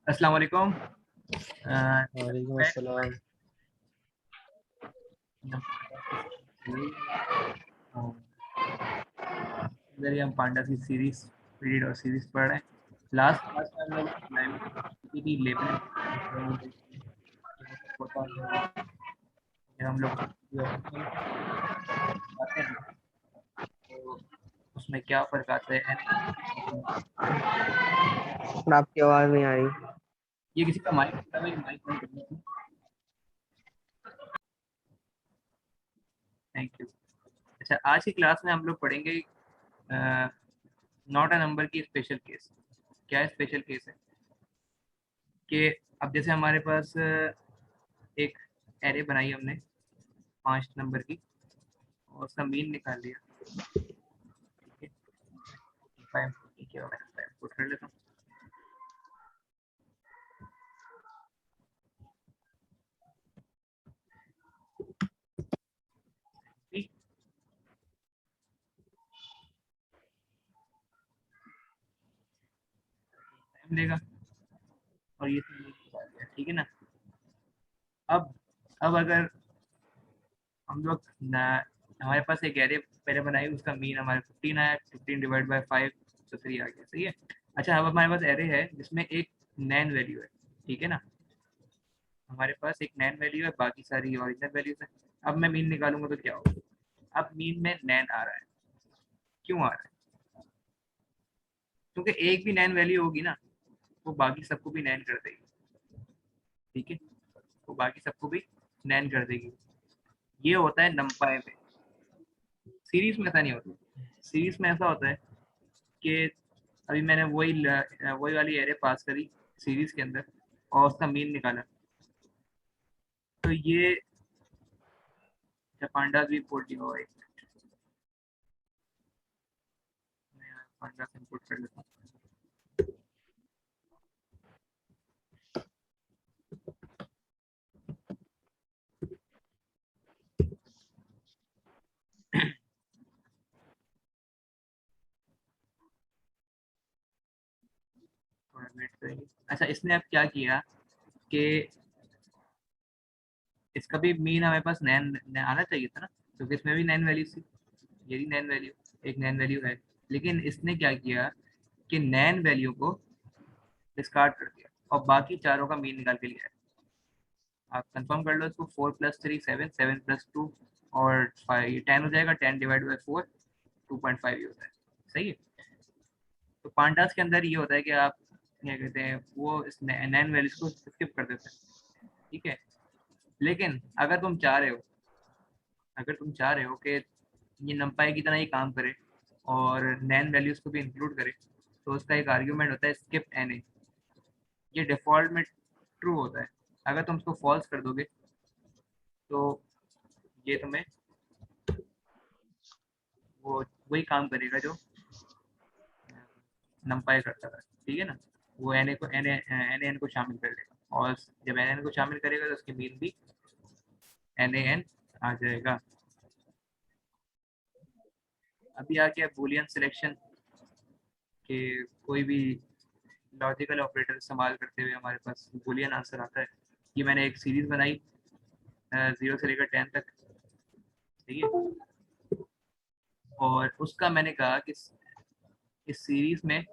अस्सलाम वालेकुम। वालेकुम अस्सलाम। इधर ही हम पांडा की सीरीज पीरियड और सीरीज पढ़ रहे हैं। लास्ट क्लास में हम लोग की लेबलिंग हम लोग आते हैं तो उसमें क्या फर्क आता है। पर आपकी आवाज नहीं आ रही। ये किसी का माइक माइक बंद करना है। Thank you. अच्छा, आज की क्लास में हम लोग पढ़ेंगे नॉट अ नंबर की स्पेशल केस। क्या है स्पेशल केस है कि अब जैसे हमारे पास एक एरे बनाई हमने 5 नंबर की और उसका मीन निकाल लिया। ठीक है, 45 ठीक है, मैंने टाइम पुट कर लेता हूँ। ठीक, टाइम लेगा और ये मीन निकाल लिया। ठीक है ना। अब अब अगर हम लोग हमारे पास एक एरे पहले बनाई, उसका मीन हमारे 15 आया, 15 डिवाइड बाई 5 तो 3 आ गया। सही है। अच्छा, अब हमारे पास एरे है जिसमें एक नैन वैल्यू है। ठीक है ना, हमारे पास एक नैन वैल्यू है, बाकी सारी ओरिजिनल वैल्यूज है। अब मैं मीन निकालूंगा तो क्या होगा। अब मीन में नैन आ रहा है। क्यों आ रहा है? क्योंकि एक भी नैन वैल्यू होगी ना, वो बाकी सबको भी नैन कर देगी। ठीक है, वो बाकी सबको भी नैन कर देगी। ये होता है नंपाई में। सीरीज में ऐसा नहीं होता। सीरीज में ऐसा होता है कि अभी मैंने वही वाली एरे पास करी सीरीज के अंदर और उसका मीन निकाला, तो ये पांडास भी इम्पोर्ट दिया हुआ है। मैं पांडास इम्पोर्ट कर लेता हूँ। थोड़ा वेट करेंगे। अच्छा, इसने अब क्या किया कि इसका भी मीन हमारे पास नैन आना चाहिए था ना, क्योंकि इसमें भी नैन वैल्यू थी। ये भी नैन वैल्यू, एक नैन वैल्यू है। लेकिन इसने क्या किया कि नैन वैल्यू को डिस्कार्ड कर दिया और बाकी चारों का मीन निकाल के लिया है। आप कंफर्म कर लो इसको। 4 + 3 7, 7 + 2 और 5 10 हो जाएगा। 10 डिवाइड बाई 4 2.5 ही होता है। सही है। तो पांडास के अंदर ये होता है कि आप क्या कहते हैं, वो इस नैन वैल्यूज को स्किप कर देते हैं। ठीक है। लेकिन अगर तुम चाह रहे हो कि ये नंपाई की तरह ही काम करे और नैन वैल्यूज को भी इंक्लूड करे, तो उसका एक आर्ग्यूमेंट होता है स्किप एन ए। ये डिफॉल्ट में ट्रू होता है। अगर तुम उसको फॉल्स कर दोगे तो ये तुम्हें वो वही काम करेगा जो नंपाई करता था। ठीक है ना। वो एन को शामिल कर लेगा और जब एन को शामिल करेगा तो उसके मीन भी एन आ जाएगा। अभी आ गया बुलियन सिलेक्शन के कोई भी लॉजिकल ऑपरेटर इस्तेमाल करते हुए हमारे पास बुलियन आंसर आता है। ये मैंने एक सीरीज बनाई 0 से लेकर 10 तक। ठीक है। और उसका मैंने कहा कि इस सीरीज में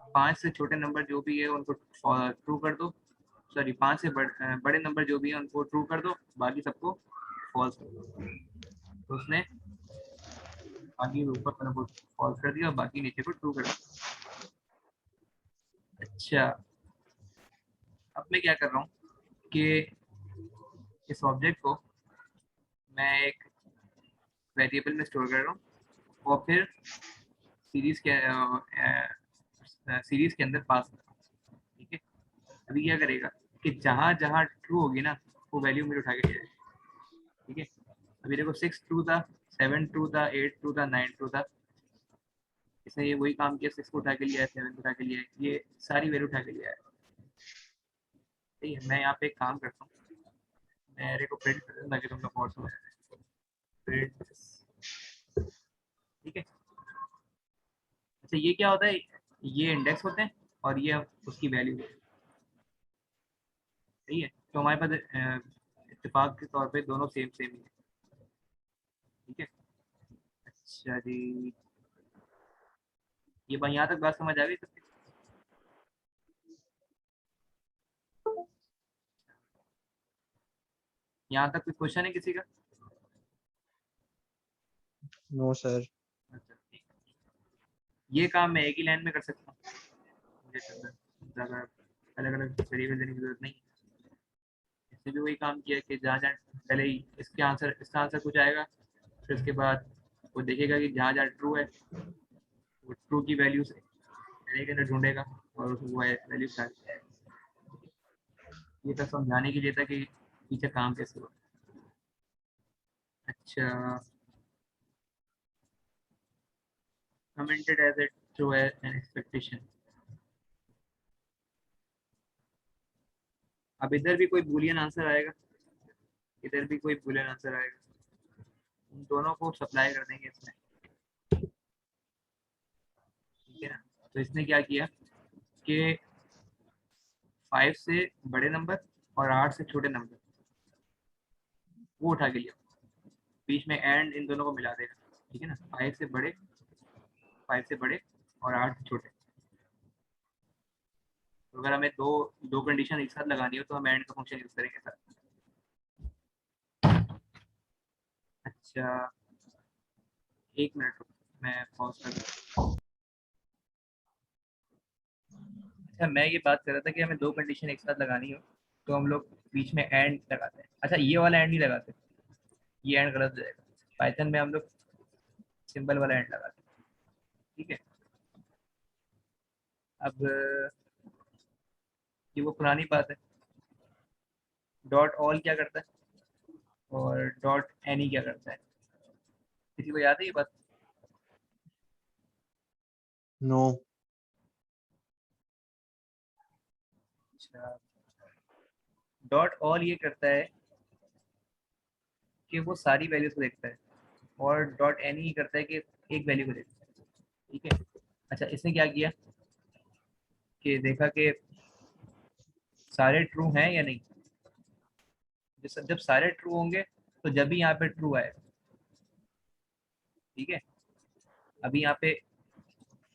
5 से छोटे नंबर जो भी है उनको ट्रू कर दो। सॉरी, 5 से बड़े नंबर जो भी है उनको ट्रू कर दो, बाकी सबको फॉल्स कर दो। तो उसने बाकी ऊपर वाले को फॉल्स कर दिया और बाकी नीचे को ट्रू कर दिया। अच्छा, अब मैं क्या कर रहा हूँ कि इस ऑब्जेक्ट को मैं एक वेरिएबल में स्टोर कर रहा हूँ और फिर सीरीज के सीरीज के अंदर पास कर रहा हूँ। ठीक है। अभी क्या करेगा कि जहां जहां ट्रू होगी ना, वो वैल्यू मुझे उठा के ले जाएगा। ठीक है। अभी देखो 6 ट्रू था, 7 ट्रू था, 8 ट्रू था, 9 ट्रू था। इसने ये वही काम किया, 6 को उठा के लिया है, 7 को उठा के लिया है, ये सारी वैल्यू उठा के लिया है। ठीक है। मैं यहाँ पे एक काम करता हूँ, मैं एरे को प्रिंट कर दूँ ताकि तुम लोग और समझ आए। प्रिंट। ठीक है। अच्छा, ये क्या होता है, ये इंडेक्स होते हैं और ये उसकी वैल्यू है। सही है, तो हमारे पास इत्तेफाक के तौर पे दोनों सेम सेम ही है। ठीक है, अच्छा जी, ये भाई यहाँ तक बात समझ आ गई सबकी? यहाँ तक कोई क्वेश्चन है किसी का? No sir. अच्छा ठीक है। ये काम मैं एक ही लाइन में कर सकता हूँ, मुझे ज़्यादा अलग अलग वेरिएबल देने की जरूरत नहीं। इसने भी वही काम किया कि जहाँ जहाँ पहले ही इसका आंसर कुछ आएगा, फिर उसके बाद वो देखेगा कि जहाँ जहाँ ट्रू है वो ट्रू की वैल्यू से एरे के अंदर ढूंढेगा और वो वैल्यू निकाल के आएगा। ये सब समझाने के लिए था कि पीछे काम कैसे हो। अच्छा, commented as a true an expectation। अब इधर भी कोई बूलियन आंसर आएगा, इधर भी कोई बूलियन आंसर आएगा, उन दोनों को सप्लाई कर देंगे इसमें। ठीक है ना, तो इसने क्या किया कि 5 से बड़े नंबर और 8 से छोटे नंबर वो उठा के लिया, बीच में एंड इन दोनों को मिला देगा। ठीक है ना, 5 से बड़े और 8 से छोटे। तो अगर हमें दो दो कंडीशन एक साथ लगानी हो तो हम एंड का फंक्शन यूज करेंगे सर। अच्छा, एक मिनट रुको, मैं पॉज कर दूं। अच्छा, मैं ये बात कर रहा था कि हमें दो कंडीशन एक साथ लगानी हो तो हम लोग बीच में एंड लगाते हैं। अच्छा, ये वाला एंड नहीं लगाते, ये एंड गलत हो जाएगा। पाइथन में हम लोग सिंबल वाला एंड लगाते हैं। ठीक है, अब ये वो पुरानी बात है, डॉट ऑल क्या करता है और डॉट एनी क्या करता है, किसी को याद है ये बात? नो। अच्छा, डॉट ऑल ये करता है कि वो सारी वैल्यूज को देखता है, और डॉट एनी ये करता है कि एक वैल्यू को देखता है। ठीक है, अच्छा इसने क्या किया कि देखा कि सारे ट्रू हैं या नहीं। जब सारे ट्रू होंगे तो जब भी यहाँ पे ट्रू आएगा। ठीक है, अभी यहाँ पे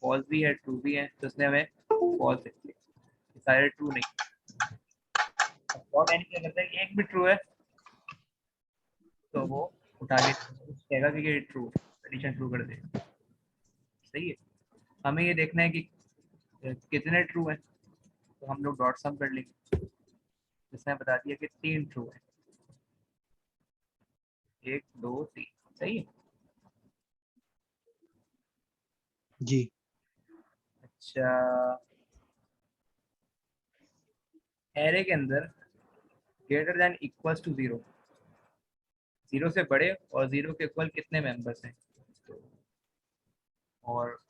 फॉल्स भी है ट्रू भी है, तो उसने हमें फॉल्स दे दिया, सारे ट्रू नहीं। डॉट एनी क्या करता है कि एक भी ट्रू है तो वो उठा के कहेगा कि ये ट्रू, कंडीशन ट्रू कर देगा। सही है, हमें ये देखना है कि कितने ट्रू है, तो हम लोग डॉट सम कर लेंगे। जिसने बता दिया कि 3 ट्रू है, 1 2 3। सही है, जी। अच्छा एरे के अंदर ग्रेटर देन इक्वल्स टू 0, 0 से बड़े और 0 के इक्वल कितने मेंबर्स हैं। और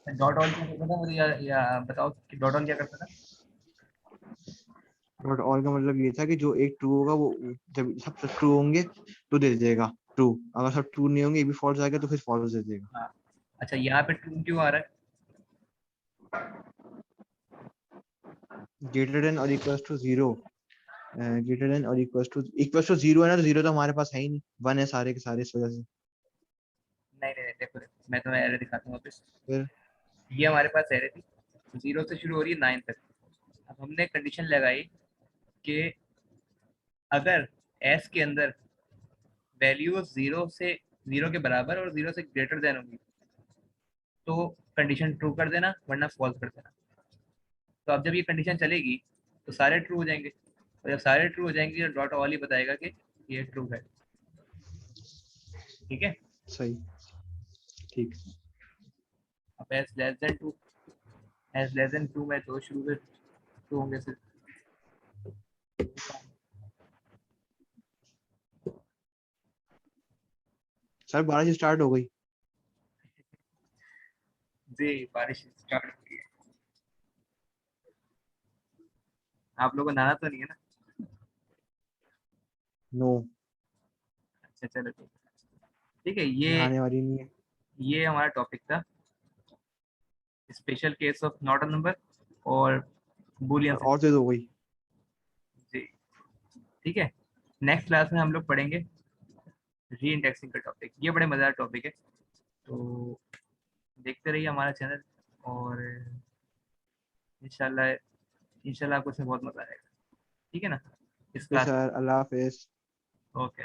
डॉट ऑल क्या करता था मुझे, या बताओ कि डॉट ऑल क्या करता था? बट ऑल का मतलब ये था कि जो एक ट्रू होगा वो जब सब ट्रू होंगे तो दे देगा ट्रू, अगर सब ट्रू नहीं होंगे एक भी फॉल्स आएगा तो फिर फॉल्स दे देगा। हाँ, अच्छा यहाँ पे ट्रू क्यों आ रहा है? ग्रेटर देन और इक्वल्स टू 0, ग्रेटर देन और इक्वल्स टू 0 है ना, तो 0 तो हमारे पास है ही नहीं, 1 है सारे के सारे, इस वजह से। नहीं नहीं नहीं, देखो देखो, मैं तुम्हें एरे दिखाता हूँ वापस। फिर ये हमारे पास एरे थी, 0 से शुरू हो रही है 9 तक। अब हमने कंडीशन लगाई कि अगर एस के अंदर वैल्यू 0 के बराबर और 0 से ग्रेटर देन होगी तो कंडीशन ट्रू कर देना, वरना फॉल्स कर देना। तो अब जब ये कंडीशन चलेगी तो सारे ट्रू हो जाएंगे, और जब सारे ट्रू हो जाएंगे तो डॉट ऑल ही बताएगा कि ये ट्रू है। ठीक है, सही, ठीक। अब s less than two, s less than two में तो शुरू में ट्रू होंगे सिर्फ। सर बारिश स्टार्ट हो गई। जी, बारिश स्टार्ट हो गई है। आप लोगों को नहाना तो नहीं है ना? नो, अच्छा चलो ठीक है। ठीक है, ये नहाने वाली नहीं है। ये हमारा टॉपिक था, special case of not a number और बूलियन से। और दे दो वही। जी ठीक है। नेक्स्ट क्लास में हम लोग पढ़ेंगे री इंडेक्सिंग का टॉपिक। ये बड़े मजेदार टॉपिक है, तो देखते रहिए हमारा चैनल, और इंशाल्लाह इंशाल्लाह आपको इसमें बहुत मजा आएगा। ठीक है ना, इस क्लास में। सर अल्लाह हाफिज। ओके।